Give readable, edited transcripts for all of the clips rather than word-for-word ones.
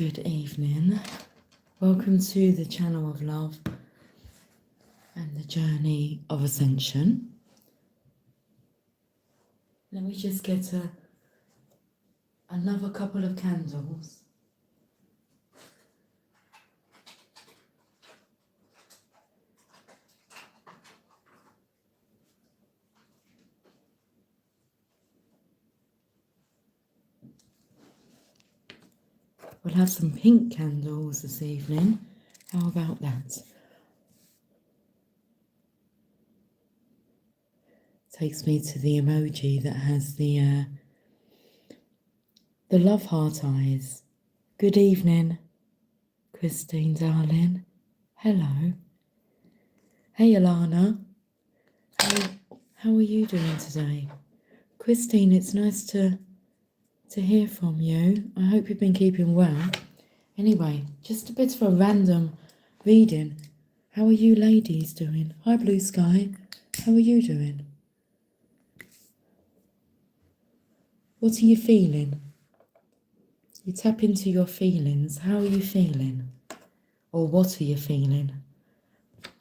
Good evening. Welcome to the channel of love and the journey of Ascension. Let me just get another couple of candles. We'll have some pink candles this evening. How about that? Takes me to the emoji that has the love heart eyes. Good evening, Christine, darling. Hello. Hey, Alana. How are you doing today? Christine, it's nice to hear from you. I hope you've been keeping well. Anyway, just a bit of a random reading. How are you ladies doing? Hi, Blue Sky. How are you doing? What are you feeling? You tap into your feelings. How are you feeling? Or what are you feeling?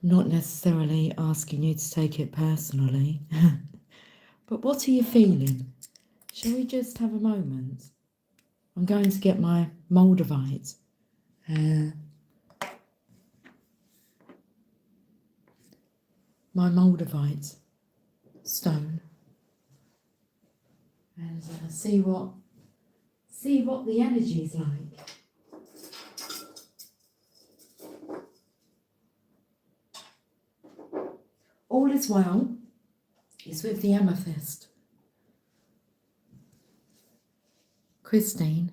Not necessarily asking you to take it personally. But what are you feeling? Shall we just have a moment? I'm going to get my Moldavite. My Moldavite stone. And see what the energy's like. All is well. It's with the amethyst. Christine,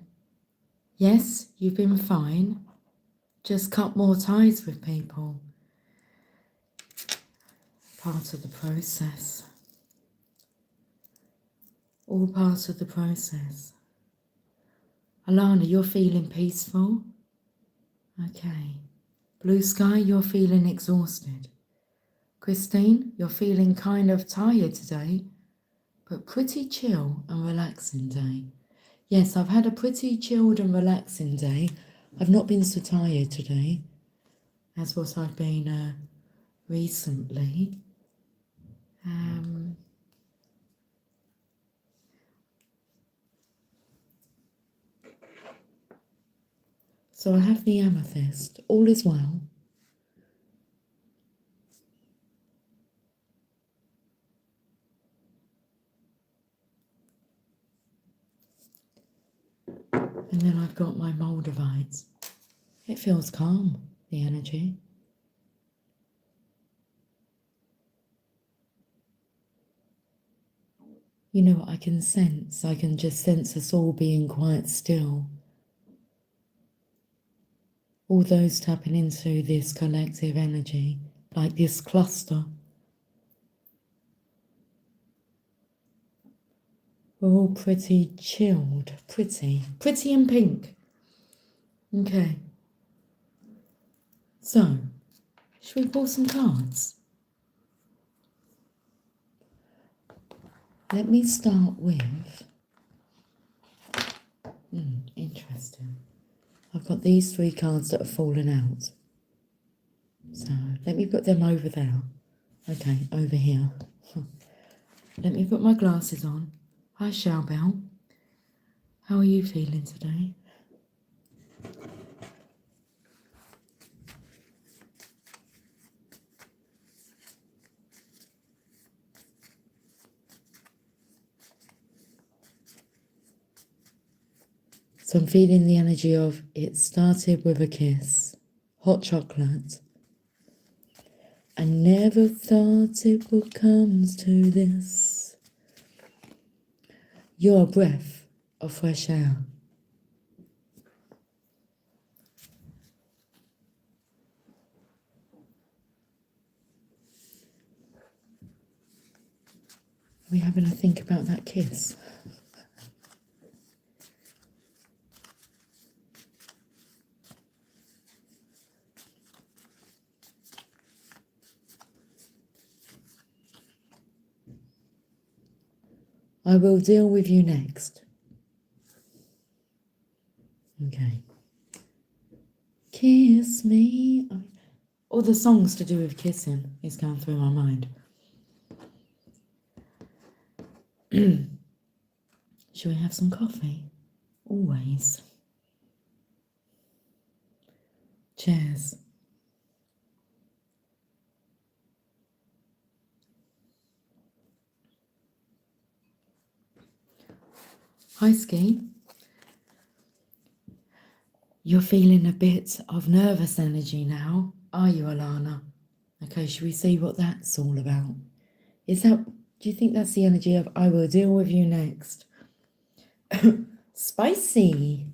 yes, you've been fine. Just cut more ties with people. Part of the process. All part of the process. Alana, you're feeling peaceful? Okay. Blue Sky, you're feeling exhausted. Christine, you're feeling kind of tired today, but pretty chill and relaxing day. Yes, I've had a pretty chilled and relaxing day. I've not been so tired today as what I've been recently. So I have the amethyst. All is well. And then I've got my Moldavite. It feels calm, the energy. You know what I can sense? I can just sense us all being quite still. All those tapping into this collective energy, like this cluster. We're all pretty chilled, pretty and pink. Okay. So, should we pull some cards? Let me start with, interesting. I've got these 3 cards that have fallen out. So, let me put them over there. Okay, over here. Let me put my glasses on. Hi, Showbell. How are you feeling today? So I'm feeling the energy of it started with a kiss, hot chocolate. I never thought it would come to this. You're a breath of fresh air. Are we having a think about that kiss? I will deal with you next. Okay. kiss me. All the songs to do with kissing is going through my mind. Shall we have some coffee? Always. Cheers. Hi, Ski. You're feeling a bit of nervous energy now, are you, Alana? Okay, should we see what that's all about? Do you think that's the energy of I will deal with you next? Spicy.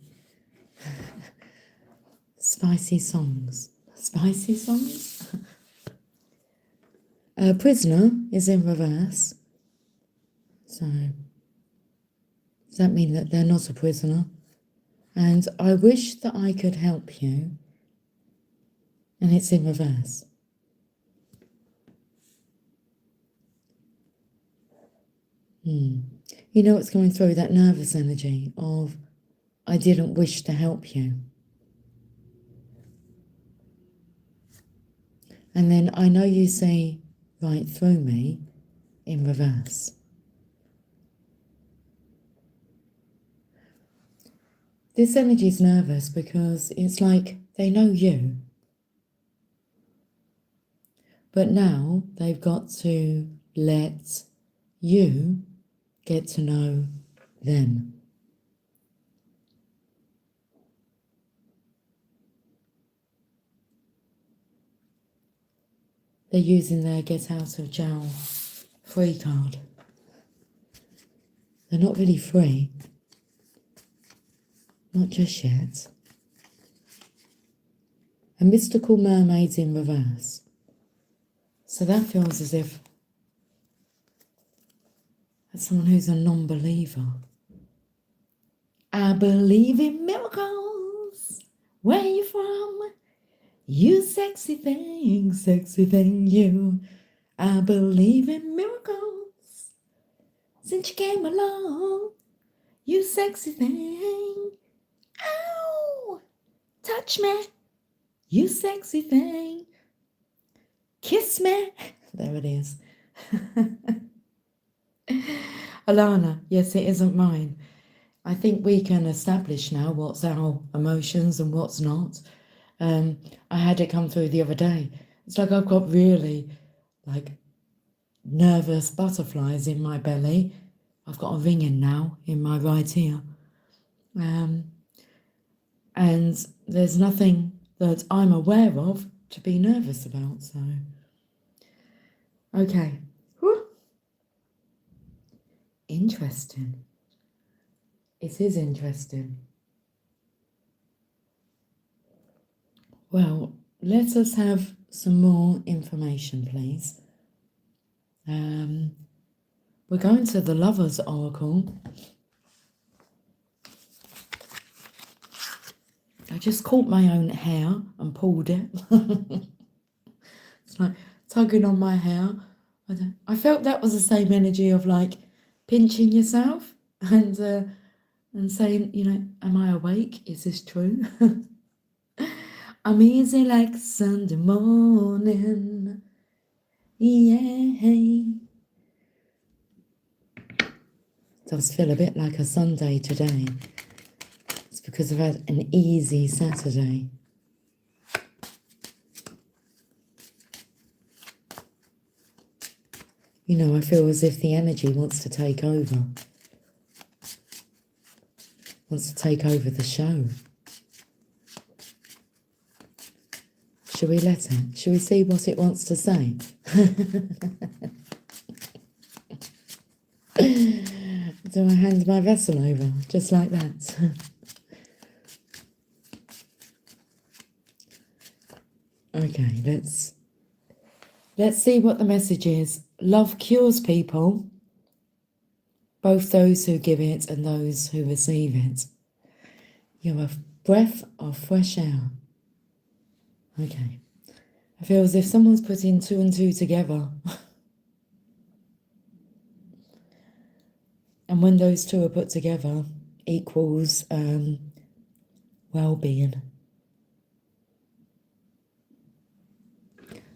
Spicy songs. Spicy songs? Prisoner is in reverse. So, does that mean that they're not a prisoner? And I wish that I could help you. And it's in reverse. You know what's coming through? That nervous energy of I didn't wish to help you. And then I know you say right through me in reverse. This energy is nervous because it's like they know you. But now they've got to let you get to know them. They're using their get out of jail free card. They're not really free. Not just yet. A mystical mermaid's in reverse. So that feels as if that's someone who's a non-believer. I believe in miracles. Where you from? You sexy thing, you. I believe in miracles. Since you came along, you sexy thing. Ow! Touch me, you sexy thing. Kiss me. There it is. Alana, yes, it isn't mine. I think we can establish now what's our emotions and what's not. I had it come through the other day. It's like I've got really nervous butterflies in my belly. I've got a ringing now in my right ear. And there's nothing that I'm aware of to be nervous about, so. Okay. Whew. Interesting. It is interesting. Well, let us have some more information, please. We're going to the Lover's Oracle. I just caught my own hair and pulled it. It's like tugging on my hair. I felt that was the same energy of like pinching yourself and saying, am I awake? Is this true? I'm easy like Sunday morning. Yeah. Does feel a bit like a Sunday today. It's because I've had an easy Saturday. I feel as if the energy wants to take over. Wants to take over the show. Shall we let it? Shall we see what it wants to say? Do I hand my vessel over? Just like that. Okay, let's see what the message is. Love cures people, both those who give it and those who receive it. You're a breath of fresh air. Okay. I feel as if someone's putting 2 and 2 together. And when those two are put together, equals well-being.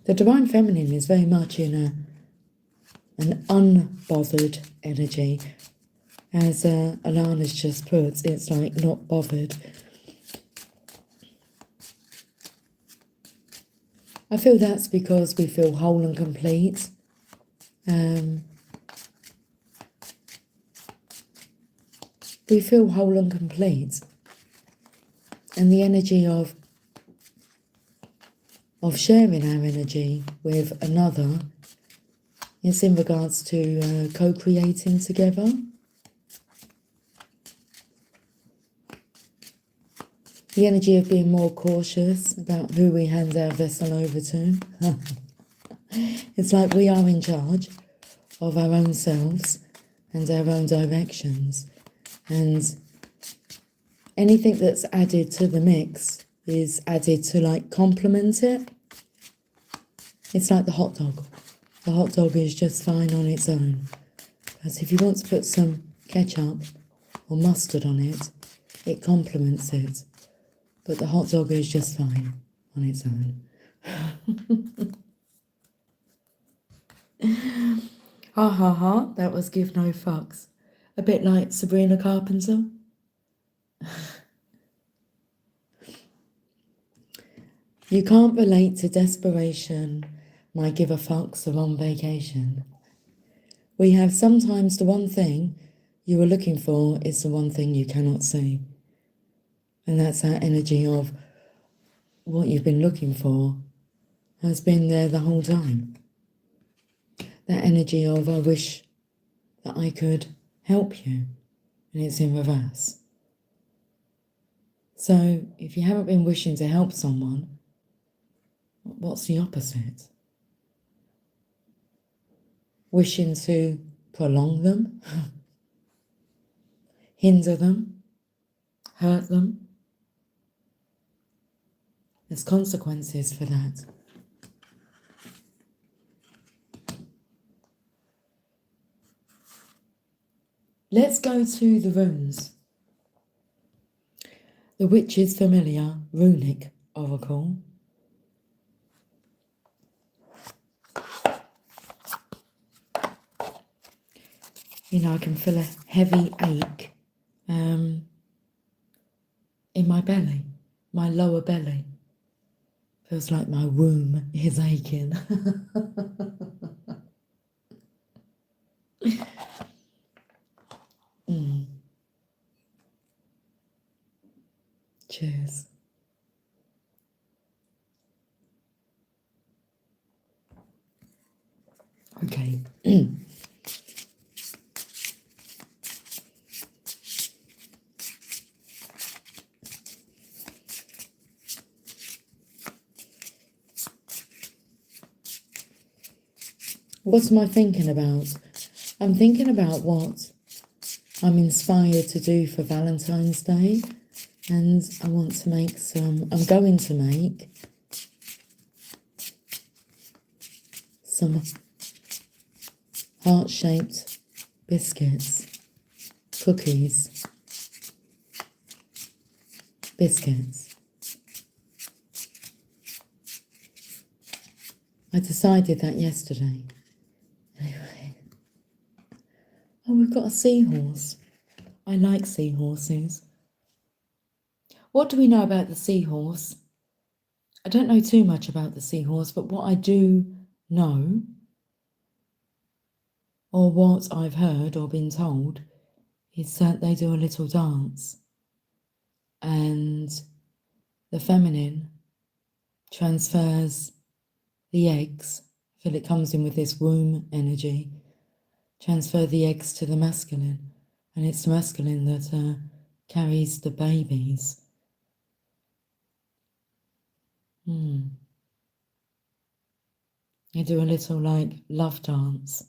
The Divine Feminine is very much in an unbothered energy. As Alana's just put, it's like not bothered. I feel that's because we feel whole and complete. We feel whole and complete. And the energy of sharing our energy with another is in regards to co-creating together. The energy of being more cautious about who we hand our vessel over to. It's like we are in charge of our own selves and our own directions. And anything that's added to the mix is added to like complement it. It's like the hot dog. The hot dog is just fine on its own. But if you want to put some ketchup or mustard on it, it complements it. But the hot dog is just fine on its own. Ha ha ha, that was give no fucks. A bit like Sabrina Carpenter. You can't relate to desperation, my give a fucks are on vacation. We have sometimes the one thing you are looking for is the one thing you cannot see. And that's that energy of what you've been looking for has been there the whole time. That energy of I wish that I could help you, and it's in reverse. So if you haven't been wishing to help someone, what's the opposite? Wishing to prolong them, hinder them, hurt them. There's consequences for that. Let's go to the runes. The Witch's Familiar Runic Oracle. You know, I can feel a heavy ache in my belly, my lower belly. Feels like my womb is aching. Cheers. Okay. What am I thinking about? I'm thinking about what I'm inspired to do for Valentine's Day, and I want to make I'm going to make some heart-shaped biscuits, cookies, biscuits. I decided that yesterday. Anyway. Oh, we've got a seahorse. I like seahorses. What do we know about the seahorse? I don't know too much about the seahorse, but what I do know, or what I've heard or been told, is that they do a little dance. And the feminine transfers the eggs, I feel it comes in with this womb energy, transfer the eggs to the masculine, and it's the masculine that carries the babies. You do a little like love dance.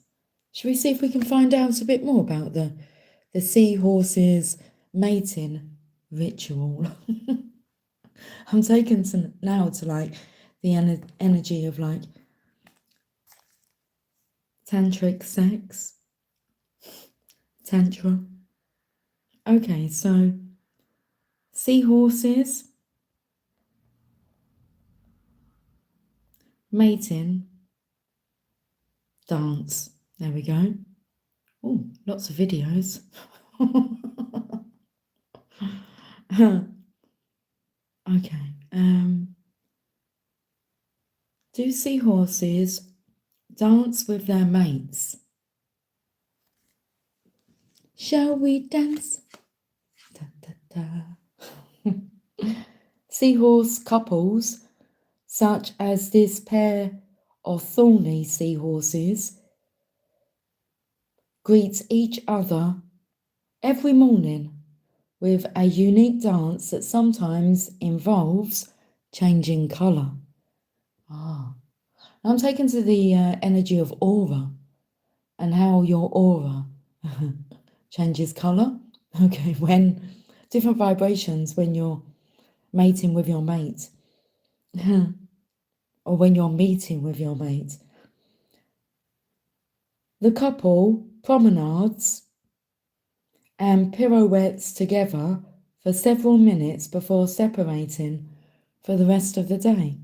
Should we see if we can find out a bit more about the seahorse's mating ritual? I'm taken now to like the energy of like tantric sex, tantra. Okay, so seahorses mating dance. There we go. Oh, lots of videos. Okay. Do seahorses dance with their mates? Shall we dance? Da, da, da. Seahorse couples, such as this pair of thorny seahorses, greet each other every morning with a unique dance that sometimes involves changing colour. I'm taken to the energy of aura and how your aura changes colour. Okay, when different vibrations when you're mating with your mate or when you're meeting with your mate. The couple promenades and pirouettes together for several minutes before separating for the rest of the day.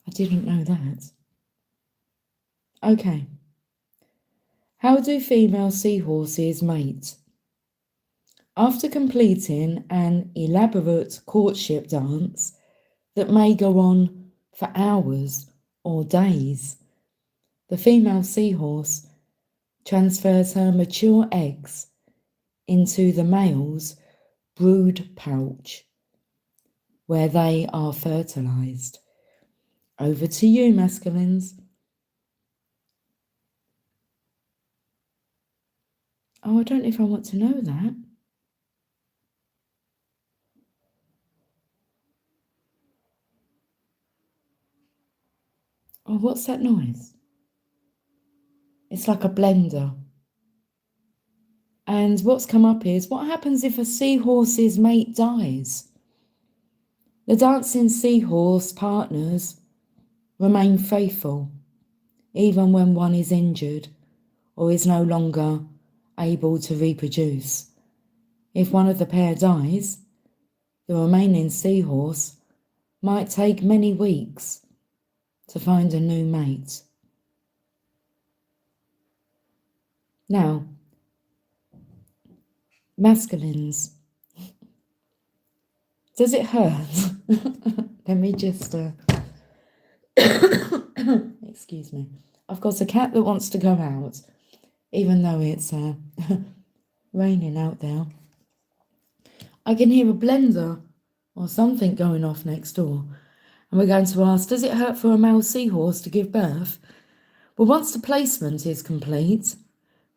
I didn't know that. Okay. How do female seahorses mate? After completing an elaborate courtship dance that may go on for hours or days, the female seahorse transfers her mature eggs into the male's brood pouch, where they are fertilized. Over to you, masculines. Oh, I don't know if I want to know that. Oh, what's that noise? It's like a blender. And what's come up is, what happens if a seahorse's mate dies? The dancing seahorse partners remain faithful, even when one is injured or is no longer able to reproduce. If one of the pair dies, the remaining seahorse might take many weeks to find a new mate. Now, masculines, does it hurt? Let me just, excuse me. I've got a cat that wants to go out, even though it's raining out there. I can hear a blender or something going off next door. And we're going to ask, does it hurt for a male seahorse to give birth? Well, once the placement is complete,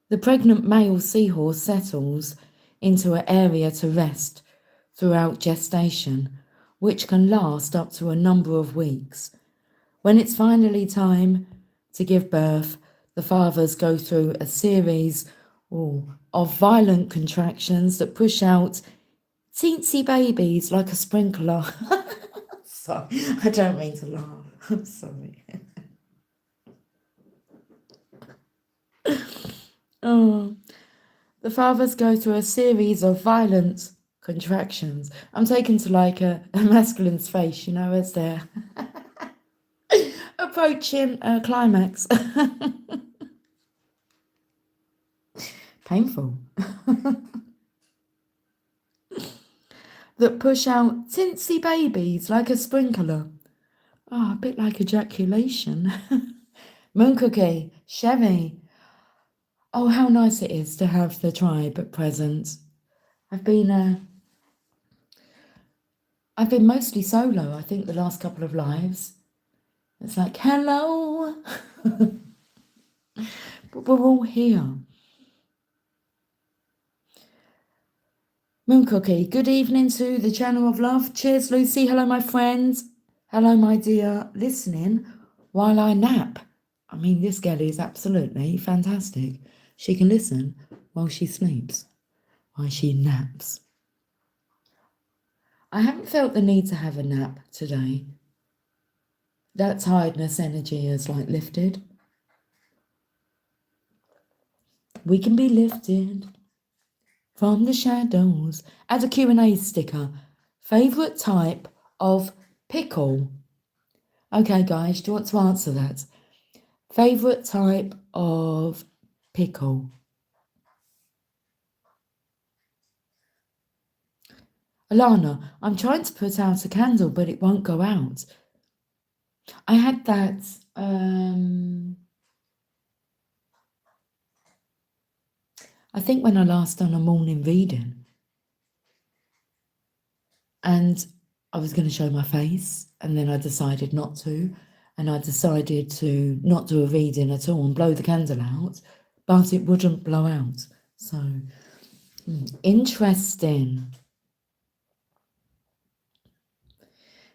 the pregnant male seahorse settles into an area to rest throughout gestation, which can last up to a number of weeks. When it's finally time to give birth, the fathers go through a series of violent contractions that push out teensy babies like a sprinkler. Sorry, I don't mean to laugh. I'm sorry. The fathers go through a series of violent contractions. I'm taken to like a masculine's face, you know, as they're approaching a climax. Painful. That push out tinsy babies like a sprinkler. Oh, a bit like ejaculation. Moon Cookie, Chevy. Oh, how nice it is to have the tribe present. I've been mostly solo, I think, the last couple of lives. It's like, hello. But we're all here. Moon Cookie, good evening to the channel of love. Cheers, Lucy. Hello, my friends. Hello, my dear, listening while I nap. I mean, this girl is absolutely fantastic. She can listen while she sleeps, while she naps. I haven't felt the need to have a nap today. That tiredness energy is like lifted. We can be lifted from the shadows. Add a Q&A sticker. Favourite type of pickle? Okay, guys, do you want to answer that? Favourite type of pickle? Alana, I'm trying to put out a candle, but it won't go out. I had that, I think when I last done a morning reading. And I was going to show my face, and then I decided not to. And I decided to not do a reading at all and blow the candle out, but it wouldn't blow out. So, interesting.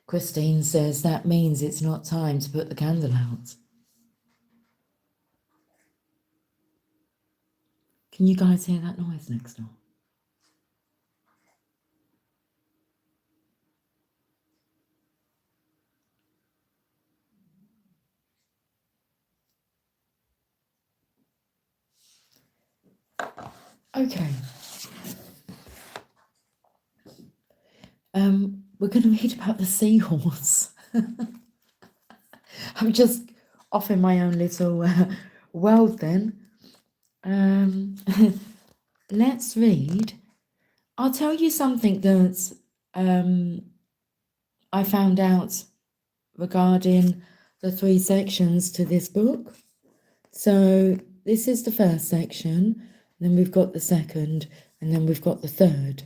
Christine says that means it's not time to put the candle out. Can you guys hear that noise next door? Okay. We're going to read about the seahorse. I'm just off in my own little world then. Let's read. I'll tell you something that I found out regarding the 3 sections to this book. So this is the first section, then we've got the second, and then we've got the third.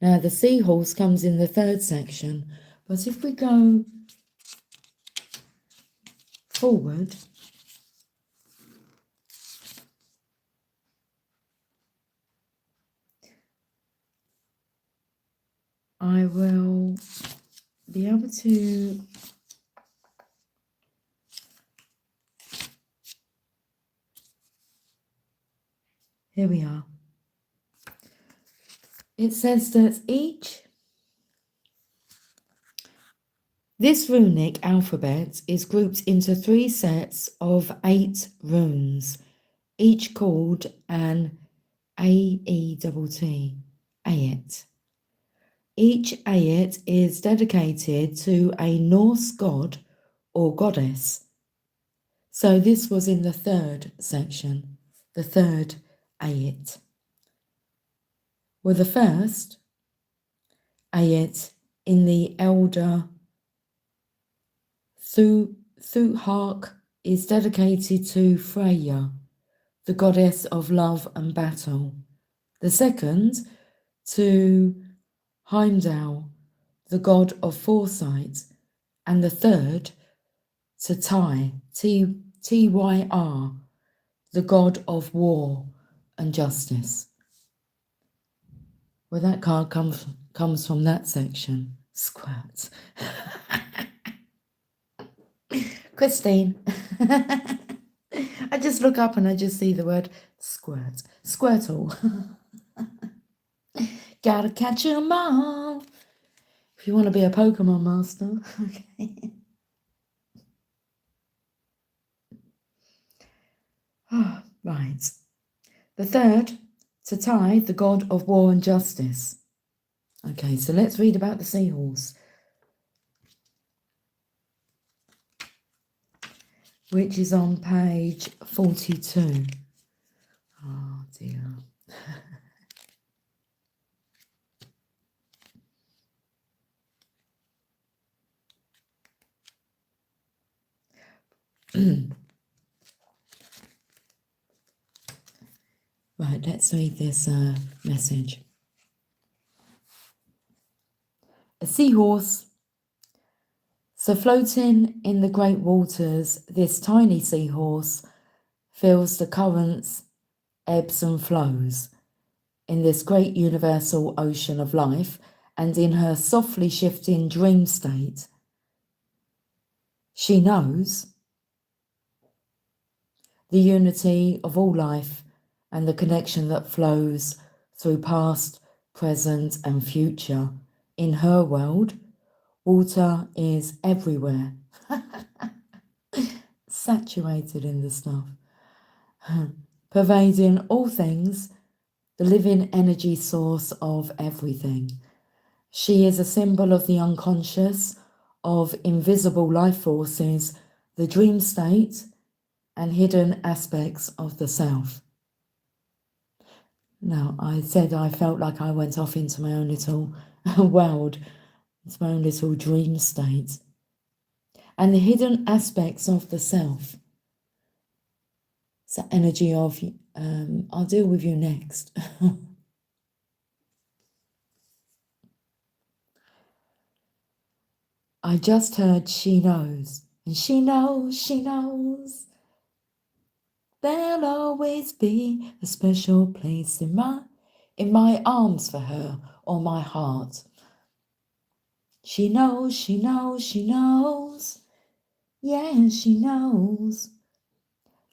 Now the seahorse comes in the 3rd section, but if we go forward, I will be able to here we are. It says that this runic alphabet is grouped into 3 sets of 8 runes, each called an Aet. Ayet. Each Ayet is dedicated to a Norse god or goddess. So this was in the 3rd section, the 3rd Ayet. Well, the first Ayet in the Elder Thuhark is dedicated to Freya, the goddess of love and battle. The second to Heimdall, the god of foresight. And the third to Tyr, the god of war and justice. Well, that card comes from that section. Squirt. Christine. I just look up and I just see the word squirt. Squirtle. Gotta catch 'em all. If you want to be a Pokemon master. Okay. Oh, right. The third, to Ty, the god of war and justice. Okay, so let's read about the seahorse, which is on page 42. Oh, dear. Right, let's read this message. A seahorse. So floating in the great waters, this tiny seahorse feels the currents, ebbs and flows in this great universal ocean of life, and in her softly shifting dream state, she knows the unity of all life and the connection that flows through past, present and future. In her world, water is everywhere, saturated in the stuff, pervading all things, the living energy source of everything. She is a symbol of the unconscious, of invisible life forces, the dream state, and hidden aspects of the self. Now, I said I felt like I went off into my own little world. It's my own little dream state. And the hidden aspects of the self. It's the energy of, I'll deal with you next. I just heard she knows. And she knows. There'll always be a special place in my arms for her, or my heart. She knows. Yeah, she knows.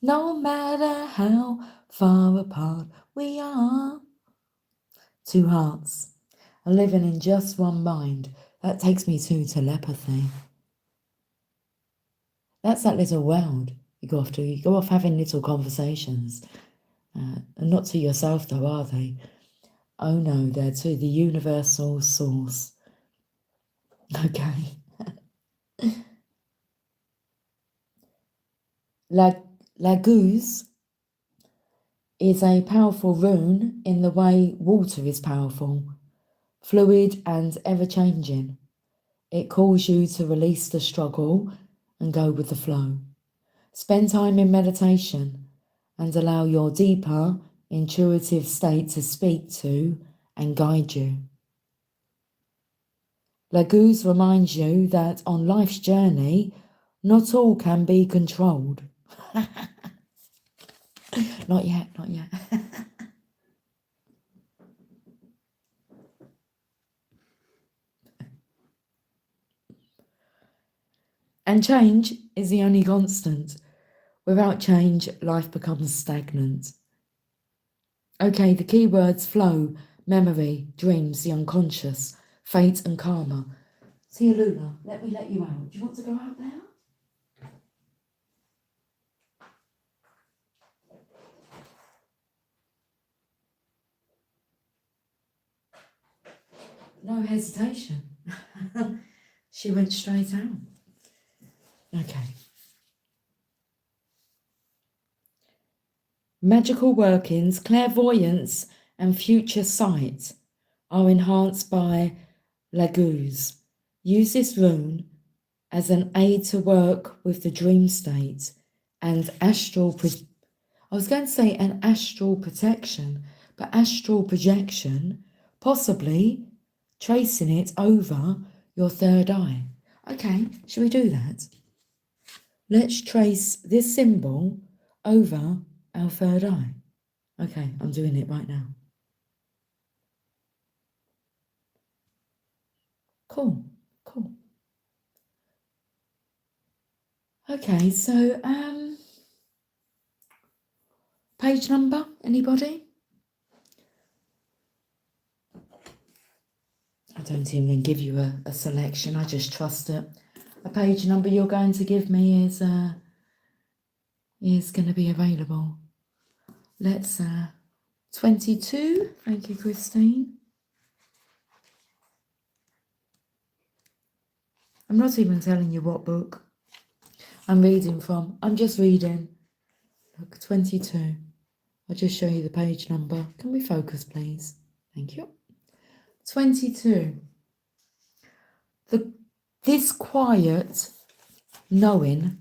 No matter how far apart we are. Two hearts are living in just one mind. That takes me to telepathy. That's that little world you go off to. You go off having little conversations. And not to yourself though, are they? Oh no, they're to the universal source. Okay. Laguz is a powerful rune in the way water is powerful, fluid and ever-changing. It calls you to release the struggle and go with the flow. Spend time in meditation and allow your deeper, intuitive state to speak to and guide you. Laguz reminds you that on life's journey, not all can be controlled. Not yet. And change is the only constant. Without change, life becomes stagnant. Okay, the key words flow, memory, dreams, the unconscious, fate and karma. See you, Luna. Let me let you out. Do you want to go out there? No hesitation. She went straight out. Okay. Magical workings, clairvoyance and future sight are enhanced by Laguz. Use this rune as an aid to work with the dream state and astral protection, but astral projection, possibly tracing it over your third eye. Okay, shall we do that? Let's trace this symbol over our third eye. Okay, I'm doing it right now. Cool. Okay, so page number, anybody? I don't even give you a selection, I just trust it. A page number you're going to give me is going to be available. Let's 22. Thank you, Christine. I'm not even telling you what book I'm reading from. I'm just reading. Look, 22. I'll just show you the page number. Can we focus, please? Thank you. 22. This quiet knowing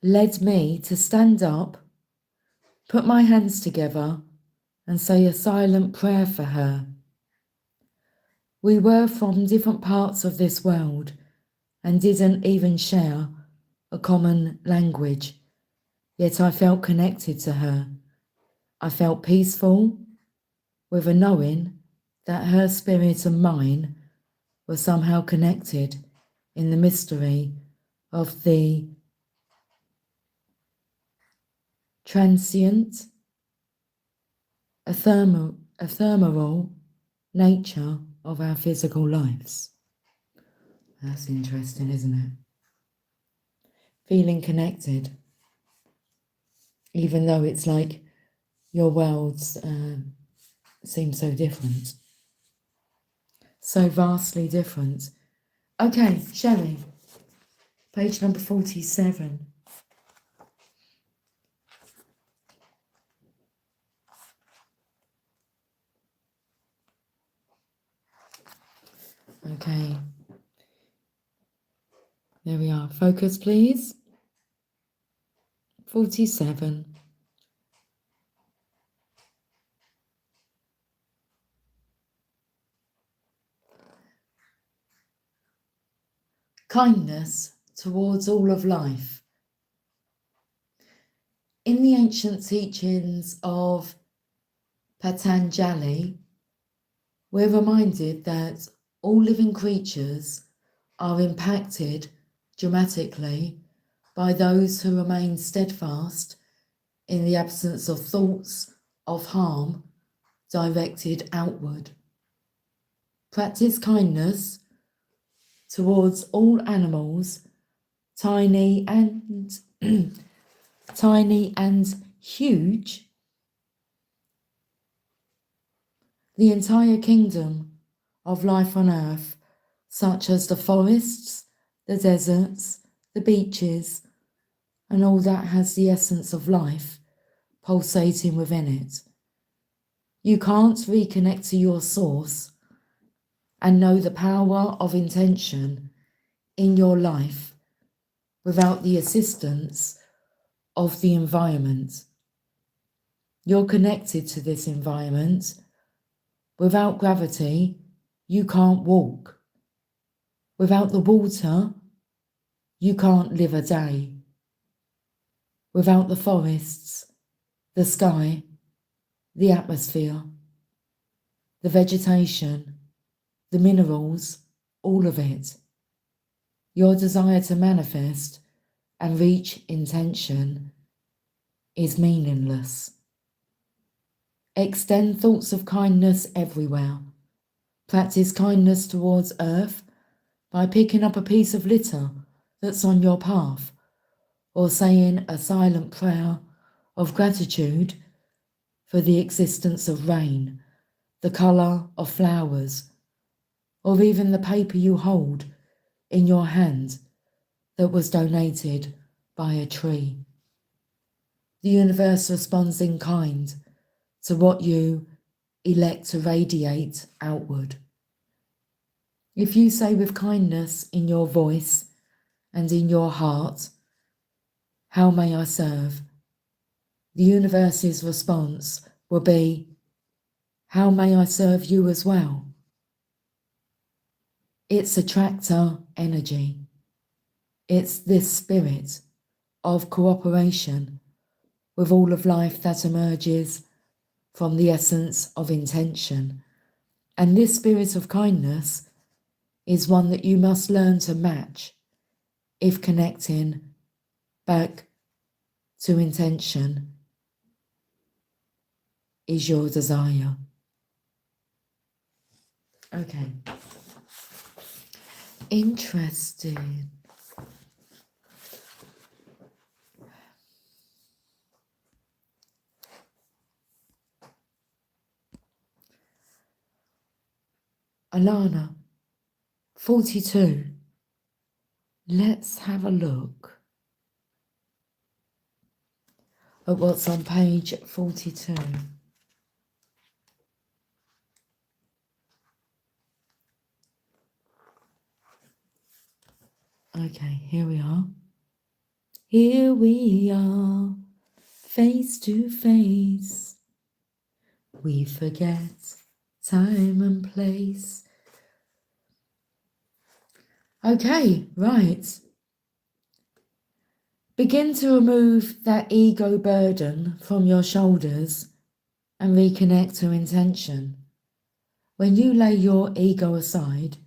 led me to stand up, put my hands together and say a silent prayer for her. We were from different parts of this world and didn't even share a common language, yet I felt connected to her. I felt peaceful with a knowing that her spirit and mine were somehow connected in the mystery of the transient, ephemeral nature of our physical lives. That's interesting, isn't it? Feeling connected, even though it's like your worlds seem so different. So vastly different. Okay, Shelley, page number 47. Okay. There we are. Focus, please. 47. Kindness towards all of life. In the ancient teachings of Patanjali, we're reminded that all living creatures are impacted dramatically by those who remain steadfast in the absence of thoughts of harm directed outward. Practice kindness towards all animals, tiny and tiny and huge. The entire kingdom of life on earth, such as the forests, the deserts, the beaches, and all that has the essence of life pulsating within it. You can't reconnect to your source and know the power of intention in your life without the assistance of the environment. You're connected to this environment. Without gravity, you can't walk. Without the water, you can't live a day. Without the forests, the sky, the atmosphere, the vegetation, the minerals, all of it. Your desire to manifest and reach intention is meaningless. Extend thoughts of kindness everywhere. Practice kindness towards earth by picking up a piece of litter that's on your path, or saying a silent prayer of gratitude for the existence of rain, the colour of flowers, or even the paper you hold in your hand that was donated by a tree. The universe responds in kind to what you elect to radiate outward. If you say with kindness in your voice and in your heart, "How may I serve?" the universe's response will be, "How may I serve you as well?" It's attractor energy. It's this spirit of cooperation with all of life that emerges from the essence of intention. And this spirit of kindness is one that you must learn to match if connecting back to intention is your desire. Okay. Interesting. Alana, 42. Let's have a look at what's on page 42. Okay, here we are. Here we are, face to face. We forget time and place. Okay, right. Begin to remove that ego burden from your shoulders and reconnect to intention. When you lay your ego aside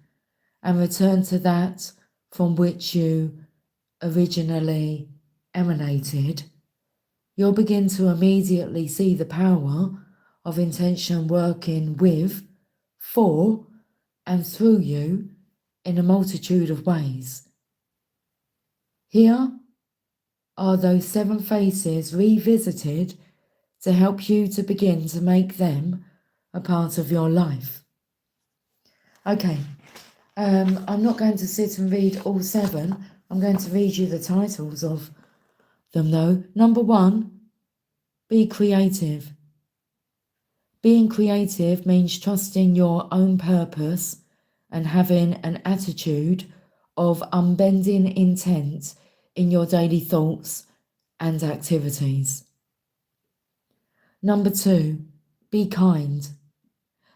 and return to that from which you originally emanated, you'll begin to immediately see the power of intention working with, for, and through you in a multitude of ways. Here are those 7 faces revisited to help you to begin to make them a part of your life. Okay, I'm not going to sit and read all 7. I'm going to read you the titles of them though. Number 1, be creative. Being creative means trusting your own purpose and having an attitude of unbending intent in your daily thoughts and activities. Number 2, be kind.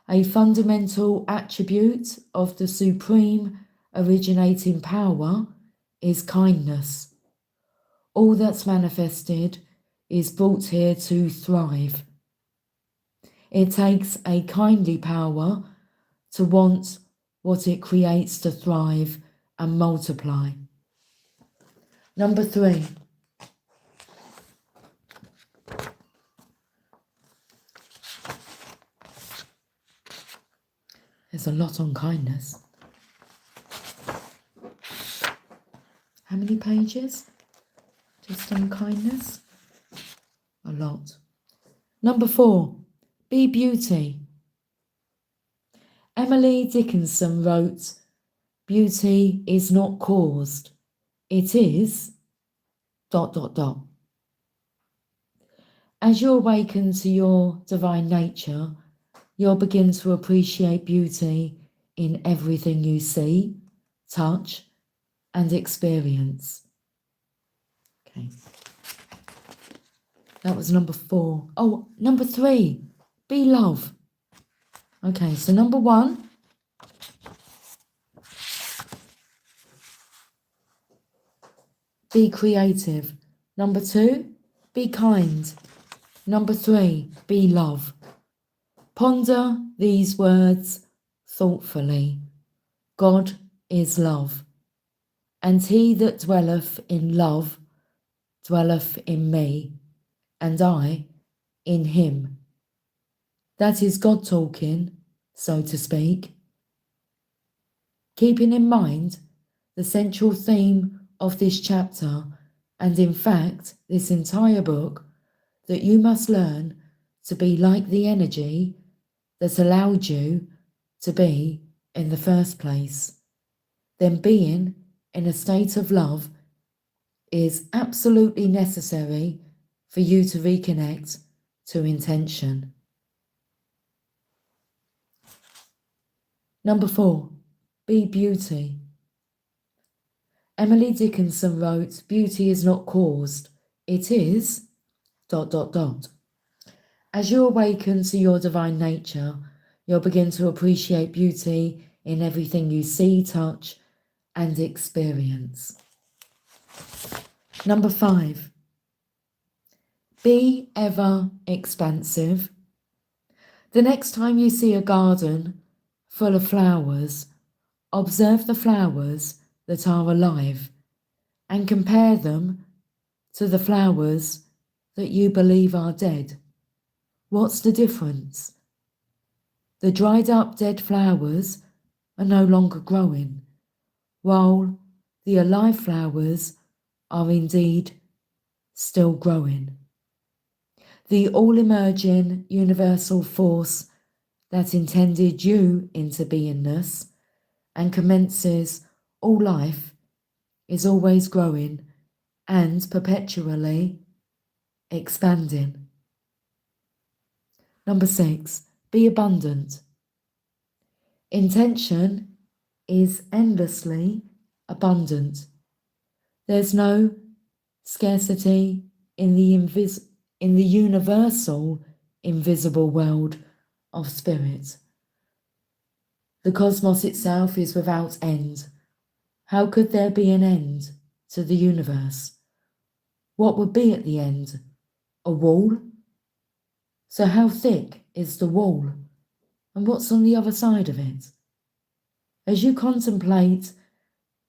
A fundamental attribute of the supreme originating power is kindness. All that's manifested is brought here to thrive. It takes a kindly power to want what it creates to thrive and multiply. Number 3, there's a lot on kindness. How many pages? Just on kindness? A lot. Number 4, be beauty. Emily Dickinson wrote, "Beauty is not caused, it is ... As you awaken to your divine nature, you'll begin to appreciate beauty in everything you see, touch, and experience. Okay. That was number 4. Oh, number 3, be love. Okay, so number 1, be creative. Number 2, be kind. Number 3, be love. Ponder these words thoughtfully. God is love, and he that dwelleth in love dwelleth in me, and I in him. That is God talking, so to speak. Keeping in mind the central theme of this chapter, and in fact this entire book, that you must learn to be like the energy that allowed you to be in the first place. Then being in a state of love is absolutely necessary for you to reconnect to intention. Number 4, be beauty. Emily Dickinson wrote, "Beauty is not caused, it is ... As you awaken to your divine nature, you'll begin to appreciate beauty in everything you see, touch, and experience. Number 5, be ever expansive. The next time you see a garden full of flowers, observe the flowers that are alive and compare them to the flowers that you believe are dead. What's the difference? The dried up dead flowers are no longer growing, while the alive flowers are indeed still growing. The all-emerging universal force that intended you into beingness and commences all life is always growing and perpetually expanding. Number 6, be abundant. Intention is endlessly abundant. There's no scarcity in the universal invisible world of spirit. The cosmos itself is without end. How could there be an end to the universe? What would be at the end? A wall? So how thick is the wall? And what's on the other side of it? As you contemplate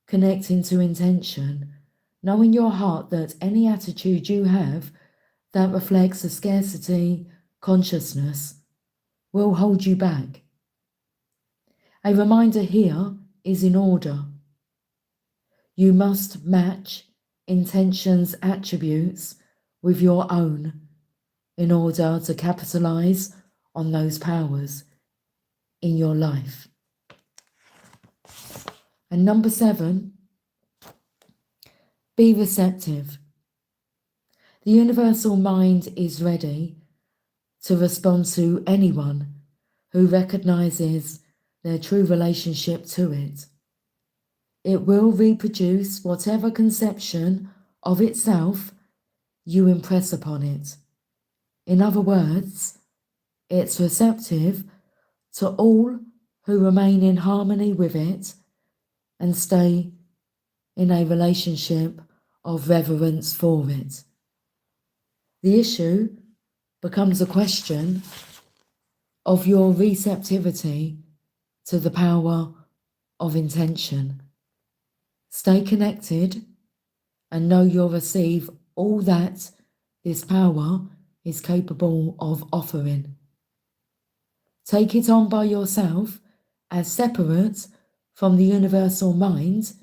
connecting to intention, know in your heart that any attitude you have that reflects a scarcity consciousness will hold you back. A reminder here is in order. You must match intention's attributes with your own in order to capitalize on those powers in your life. And number 7, be receptive. The universal mind is ready to respond to anyone who recognizes their true relationship to it. It will reproduce whatever conception of itself you impress upon it. In other words, it's receptive to all who remain in harmony with it and stay in a relationship of reverence for it. The issue becomes a question of your receptivity to the power of intention. Stay connected and know you'll receive all that this power is capable of offering. Take it on by yourself as separate from the universal mind,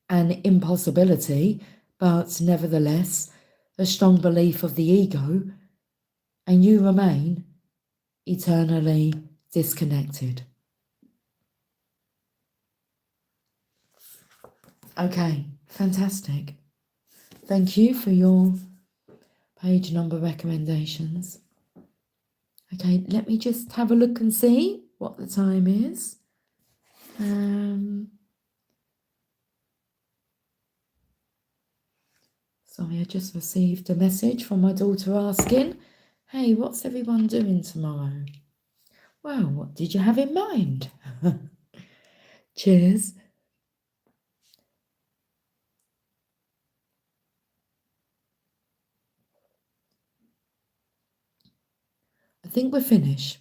an impossibility, but nevertheless a strong belief of the ego, and you remain eternally disconnected. Okay, fantastic. Thank you for your page number recommendations. Okay, let me just have a look and see what the time is. Sorry, I just received a message from my daughter asking, hey, what's everyone doing tomorrow? Well, what did you have in mind? Cheers. I think we're finished.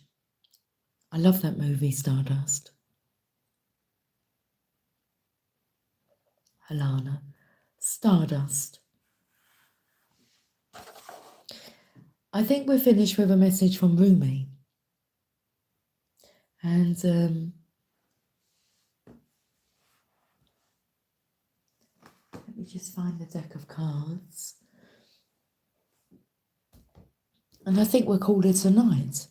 I love that movie, Stardust. Alana, Stardust. I think we're finished with a message from Rumi. And let me just find the deck of cards. And I think we'll call it a night.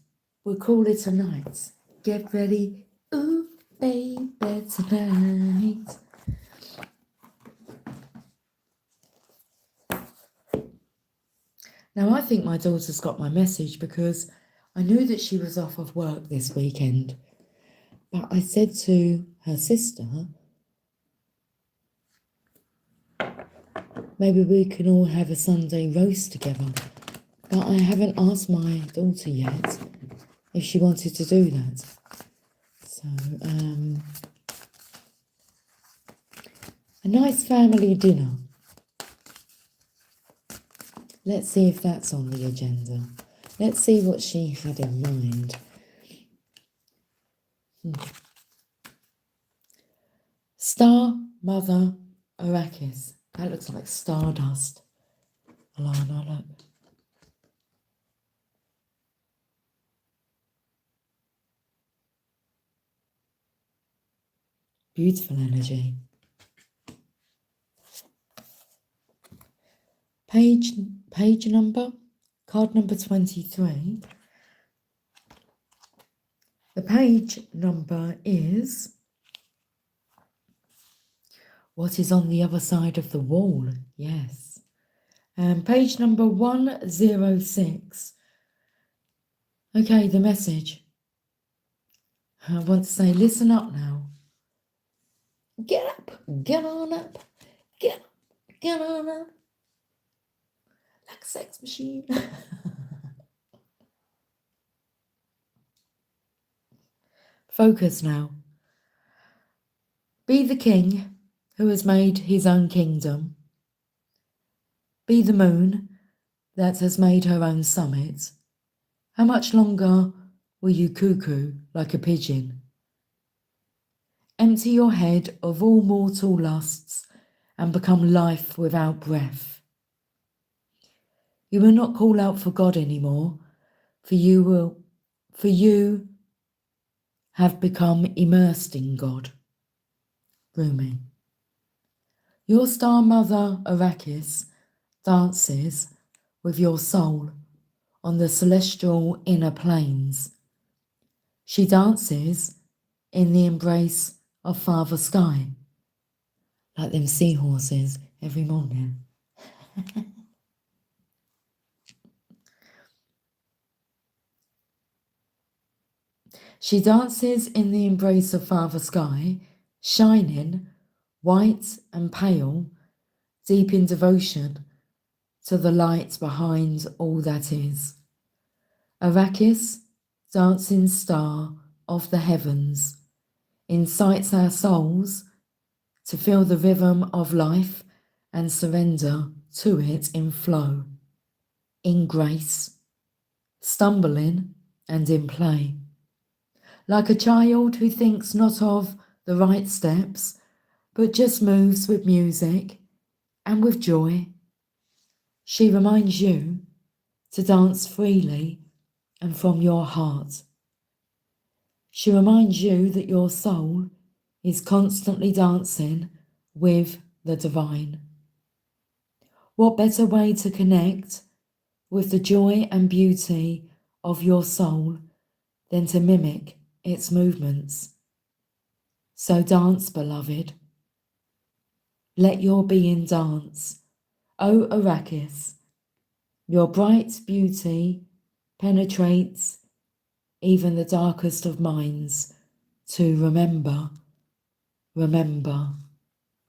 We'll call it a night. Get ready, ooh, baby, tonight. Now, I think my daughter's got my message because I knew that she was off of work this weekend. But I said to her sister, maybe we can all have a Sunday roast together. But I haven't asked my daughter yet if she wanted to do that. So, a nice family dinner. Let's see if that's on the agenda. Let's see what she had in mind. Star Mother Arrakis. That looks like Stardust. Alana, look. Beautiful energy. Page number, card number 23. The page number is what is on the other side of the wall. Yes. Page number 106. Okay, the message. I want to say, listen up now. Get up, get on up, get on up. Like a sex machine. Focus now. Be the king who has made his own kingdom. Be the moon that has made her own summit. How much longer will you cuckoo like a pigeon? Empty your head of all mortal lusts and become life without breath. You will not call out for God anymore, for you have become immersed in God. Rumi. Your star mother Arrakis dances with your soul on the celestial inner planes. She dances in the embrace of Father Sky, like them seahorses every morning. She dances in the embrace of Father Sky, shining, white and pale, deep in devotion to the light behind all that is. Arrakis, dancing star of the heavens, incites our souls to feel the rhythm of life and surrender to it in flow, in grace, stumbling and in play. Like a child who thinks not of the right steps, but just moves with music and with joy, she reminds you to dance freely and from your heart. She reminds you that your soul is constantly dancing with the divine. What better way to connect with the joy and beauty of your soul than to mimic its movements? So dance, beloved. Let your being dance. O Arrakis, your bright beauty penetrates even the darkest of minds to remember, remember,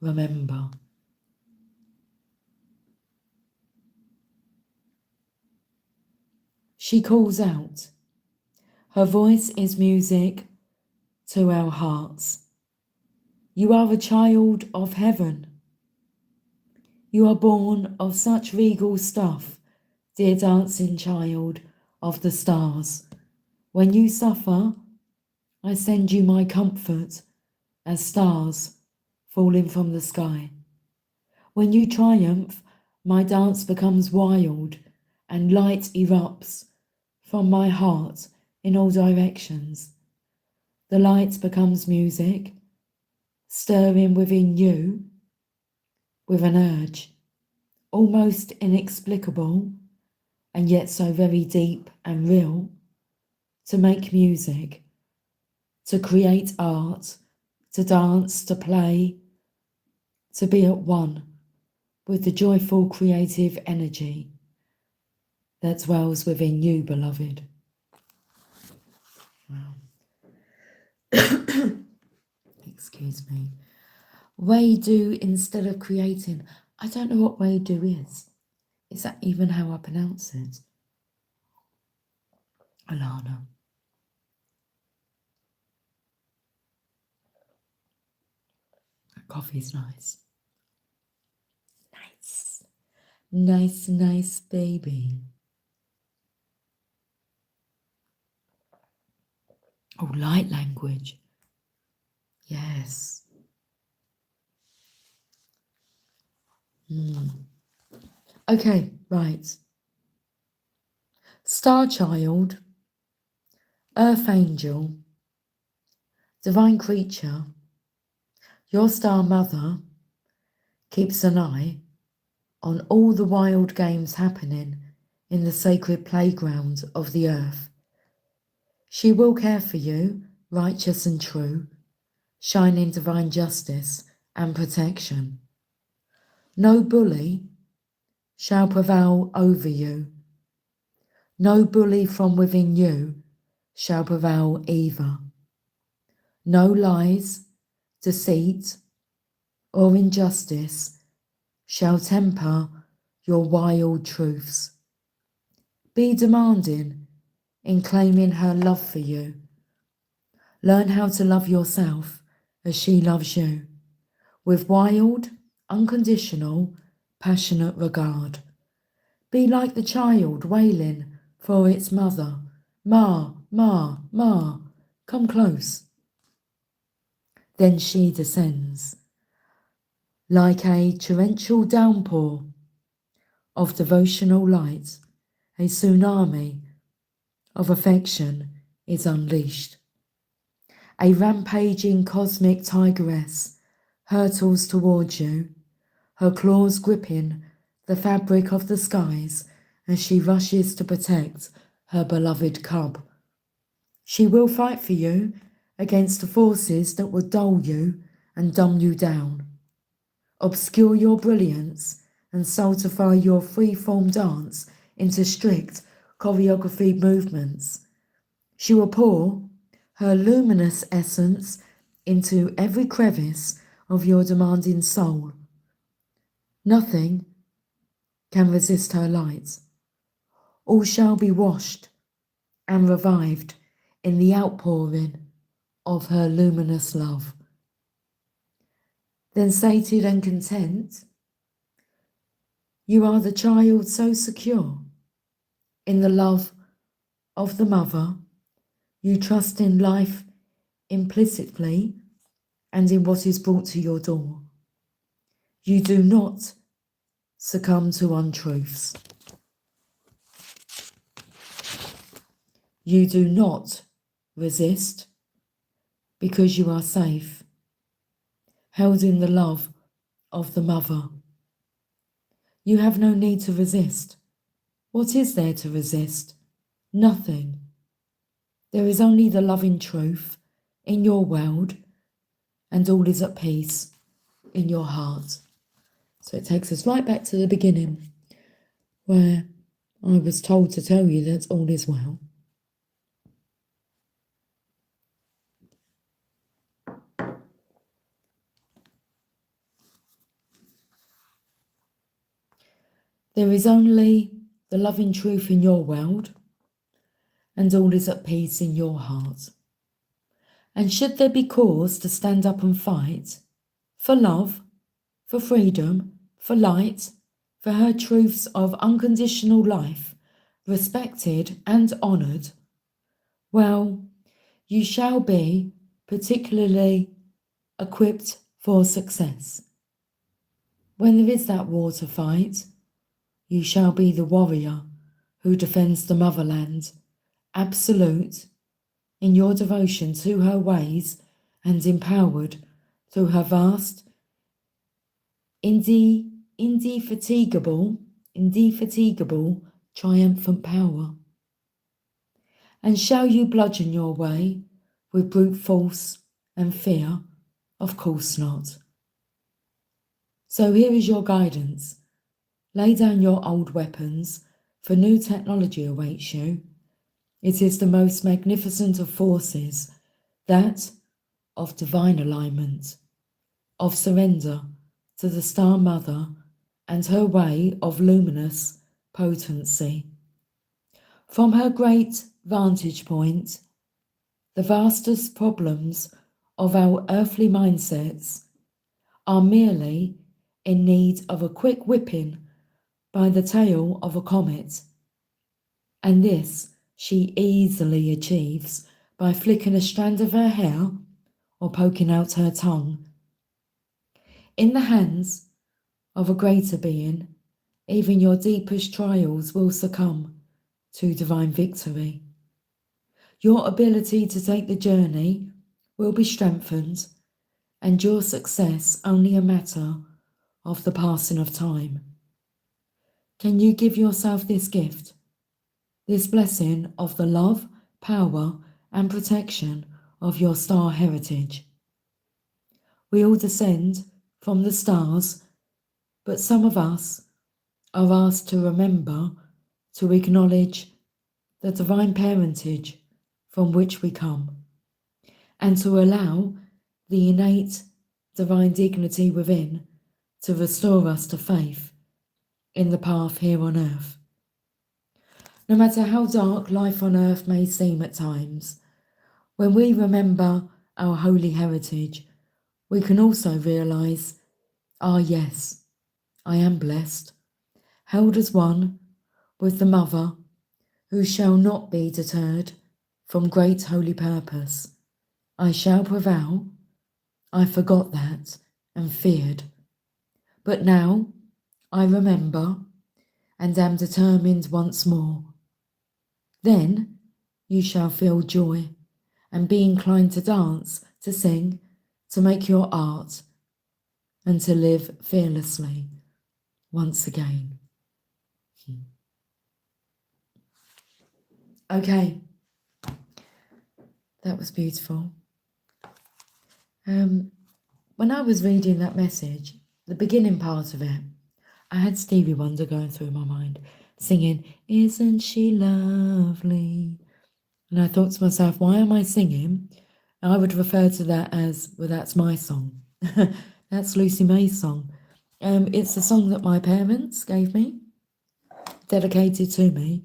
remember. She calls out. Her voice is music to our hearts. You are a child of heaven. You are born of such regal stuff, dear dancing child of the stars. When you suffer, I send you my comfort as stars falling from the sky. When you triumph, my dance becomes wild and light erupts from my heart in all directions. The light becomes music, stirring within you with an urge, almost inexplicable and yet so very deep and real, to make music, to create art, to dance, to play, to be at one with the joyful creative energy that dwells within you, beloved. Wow. Excuse me. Wadu instead of creating. I don't know what Wadu is. Is that even how I pronounce it? Alana. That coffee's nice. Nice. Nice, nice baby. Oh, light language. Yes. Okay, right. Star Child, Earth Angel, Divine Creature, your Star Mother keeps an eye on all the wild games happening in the sacred playground of the earth. She will care for you, righteous and true, shining divine justice and protection. No bully shall prevail over you. No bully from within you shall prevail either. No lies, deceit, or injustice shall temper your wild truths. Be demanding in claiming her love for you. Learn how to love yourself as she loves you, with wild, unconditional, passionate regard. Be like the child wailing for its mother. Ma, ma, ma, come close. Then she descends, like a torrential downpour of devotional light. A tsunami of affection is unleashed. A rampaging cosmic tigress hurtles towards you, her claws gripping the fabric of the skies as she rushes to protect her beloved cub. She will fight for you against the forces that will dull you and dumb you down. obscure your brilliance, and stultify your free-form dance into strict choreography movements. She will pour her luminous essence into every crevice of your demanding soul. Nothing can resist her light. All shall be washed and revived in the outpouring of her luminous love. Then, sated and content, you are the child so secure in the love of the mother. You trust in life implicitly and in what is brought to your door. You do not succumb to untruths. You do not resist because you are safe, held in the love of the mother. You have no need to resist. What is there to resist? Nothing. There is only the loving truth in your world, and all is at peace in your heart. So it takes us right back to the beginning, where I was told to tell you that all is well. There is only the loving truth in your world, and all is at peace in your heart. And should there be cause to stand up and fight for love, for freedom, for light, for her truths of unconditional life, respected and honoured, well, you shall be particularly equipped for success. When there is that war to fight, you shall be the warrior who defends the motherland, absolute in your devotion to her ways and empowered through her vast, indefatigable, triumphant power. And shall you bludgeon your way with brute force and fear? Of course not. So here is your guidance. Lay down your old weapons, for new technology awaits you. It is the most magnificent of forces, that of divine alignment, of surrender to the Star Mother and her way of luminous potency. From her great vantage point, the vastest problems of our earthly mindsets are merely in need of a quick whipping by the tail of a comet, and this she easily achieves by flicking a strand of her hair or poking out her tongue. In the hands of a greater being, even your deepest trials will succumb to divine victory. Your ability to take the journey will be strengthened, and your success only a matter of the passing of time. Can you give yourself this gift, this blessing of the love, power, and protection of your star heritage? We all descend from the stars, but some of us are asked to remember to acknowledge the divine parentage from which we come, and to allow the innate divine dignity within to restore us to faith in the path here on earth. No matter how dark life on earth may seem at times, when we remember our holy heritage, we can also realise, yes, I am blessed, held as one with the Mother, who shall not be deterred from great holy purpose. I shall prevail. I forgot that and feared, but now I remember and am determined once more. Then you shall feel joy and be inclined to dance, to sing, to make your art, and to live fearlessly once again. Okay, that was beautiful. When I was reading that message, the beginning part of it, I had Stevie Wonder going through my mind, singing, "Isn't she lovely?" And I thought to myself, why am I singing? I would refer to that as, well, that's my song. That's Lucy May's song. It's a song that my parents gave me, dedicated to me,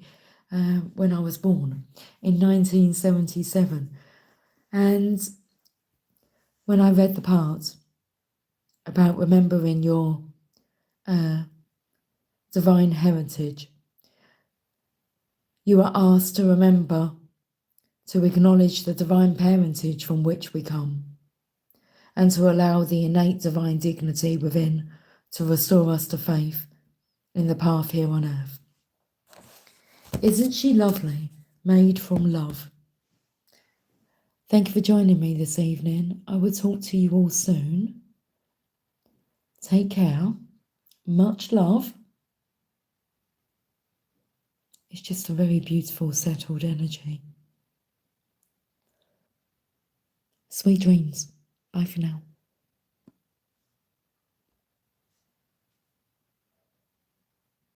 when I was born in 1977. And when I read the part about remembering your divine heritage, you are asked to remember to acknowledge the divine parentage from which we come, and to allow the innate divine dignity within to restore us to faith in the path here on earth. Isn't she lovely, made from love? Thank you for joining me this evening. I will talk to you all soon. Take care. Much love. It's just a very beautiful, settled energy. Sweet dreams. Bye for now.